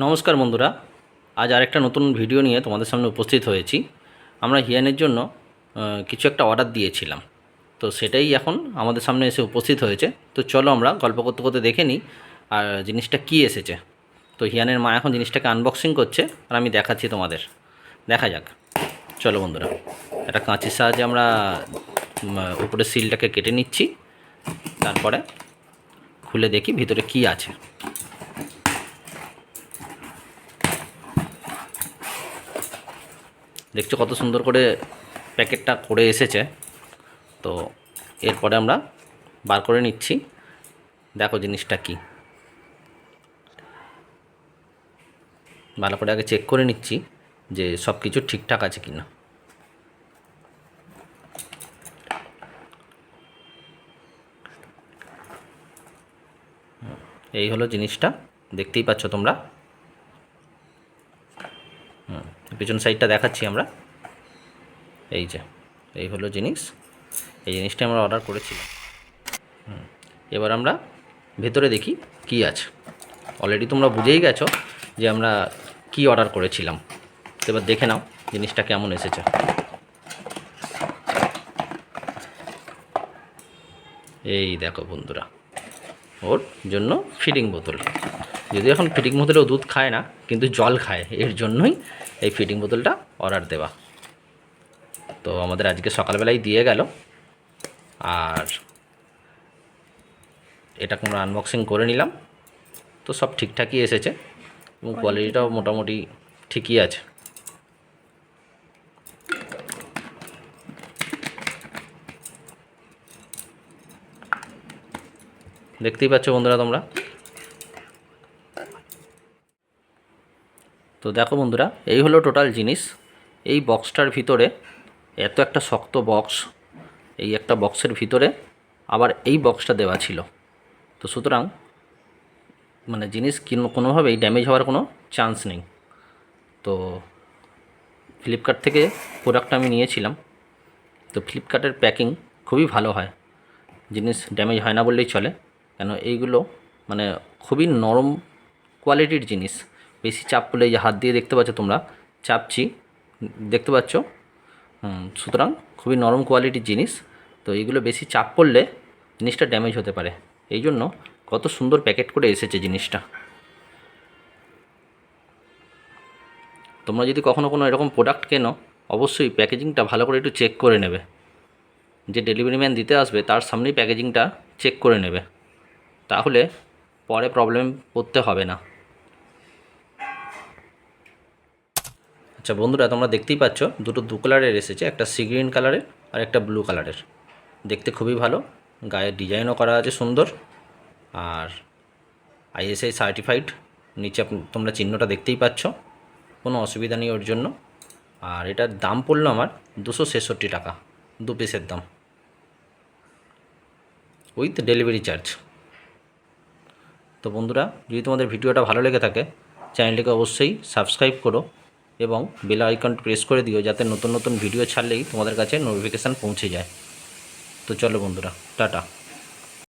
নমস্কার বন্ধুরা, আজ আরেকটা নতুন ভিডিও নিয়ে তোমাদের সামনে উপস্থিত হয়েছি। আমরা হিয়ানের জন্য কিছু একটা অর্ডার দিয়েছিলাম, তো সেটাই এখন আমাদের সামনে এসে উপস্থিত হয়েছে। তো চলো আমরা গল্প করতে করতে দেখে নিই আর জিনিসটা কি এসেছে। তো হিয়ানের মা এখন জিনিসটাকে আনবক্সিং করছে আর আমি দেখাচ্ছি তোমাদের। দেখা যাক, চলো বন্ধুরা। একটা কাঁচির সাহায্যে আমরা উপরের সিলটাকে কেটে নিচ্ছি, তারপরে খুলে দেখি ভিতরে কি আছে। দেখছো কত সুন্দর করে প্যাকেটটা করে এসেছে। তো এরপরে আমরা বার করে নিচ্ছি, দেখো জিনিসটা কি। ভালো করে আগে চেক করে নিচ্ছি যে সব কিছু ঠিকঠাক আছে কি না। এই হলো জিনিসটা, দেখতেই পাচ্ছ তোমরা। পিছন সাইডটা দেখাচ্ছি আমরা। এই যে এই হলো জিনিস, এই জিনিসটা আমরা অর্ডার করেছিলাম। এবার আমরা ভেতরে দেখি কি আছে। অলরেডি তোমরা বুঝেই গেছো যে আমরা কি অর্ডার করেছিলাম। এবার দেখে নাও জিনিসটা কেমন এসেছে। এই দেখো বন্ধুরা, ওর জন্য ফিডিং বোতল। যদি এখন ফিডিং বোতলেও দুধ খায় না, কিন্তু জল খায়, এর জন্যই এই ফিডিং বোতলটা অর্ডার দেওয়া। তো আমাদের আজকে সকালবেলাই দিয়ে গেল, আর এটা আমরা আনবক্সিং করে নিলাম। তো সব ঠিকঠাকই এসেছে এবং কোয়ালিটিটাও মোটামুটি ঠিকই আছে। দেখতেই পাচ্ছ বন্ধুরা তোমরা। তো দেখো বন্ধুরা, এই হলো টোটাল জিনিস। এই বক্সটার ভিতরে এত একটা শক্ত বক্স, এই একটা বক্সের ভিতরে আবার এই বক্সটা দেওয়া ছিল। তো সুতরাং মানে জিনিস কোনোভাবেই ড্যামেজ হওয়ার কোনো চান্স নেই। তো ফ্লিপকার্ট থেকে প্রোডাক্টটা আমি নিয়েছিলাম। তো ফ্লিপকার্টের প্যাকিং খুবই ভালো হয়, জিনিস ড্যামেজ হয় না বললেই চলে। কেন এইগুলো মানে খুবই নরম কোয়ালিটির জিনিস। বেশি চাপ পড়লে এই যে হাত দিয়ে দেখতে পাচ্ছ তোমরা চাপছি, দেখতে পাচ্ছ। সুতরাং খুবই নরম কোয়ালিটির জিনিস। তো এইগুলো বেশি চাপ পড়লে জিনিসটা ড্যামেজ হতে পারে, এই জন্য কত সুন্দর প্যাকেট করে এসেছে জিনিসটা। তোমরা যদি কখনও কোনো এরকম প্রোডাক্ট কেনো, অবশ্যই প্যাকেজিংটা ভালো করে একটু চেক করে নেবে। যে ডেলিভারি ম্যান দিতে আসবে তার সামনেই প্যাকেজিংটা চেক করে নেবে, তাহলে পরে প্রবলেম পড়তে হবে না। আচ্ছা বন্ধুরা, তোমরা দেখতেই পাচ্ছ দুটো দু কালারের এসেছে, একটা সি গ্রিন কালারের আর একটা ব্লু কালারের। দেখতে খুবই ভালো, গায়ের ডিজাইনও করা আছে সুন্দর, আর আইএসআই সার্টিফাইড। নিচে তোমরা চিহ্নটা দেখতেই পাচ্ছ, কোনো অসুবিধা নেই ওর জন্য। আর এটার দাম পড়লো আমার 266 টাকা, 2 পিসের দাম, উইথ ডেলিভারি চার্জ। তো বন্ধুরা, যদি তোমাদের ভিডিওটা ভালো লেগে থাকে, চ্যানেলটিকে অবশ্যই সাবস্ক্রাইব করো এবং বেল আইকন প্রেস করে দিও, যাতে নতুন নতুন ভিডিও ছাড়লেই তোমাদের কাছে নোটিফিকেশান পৌঁছে যায়। তো চলো বন্ধুরা, টাটা।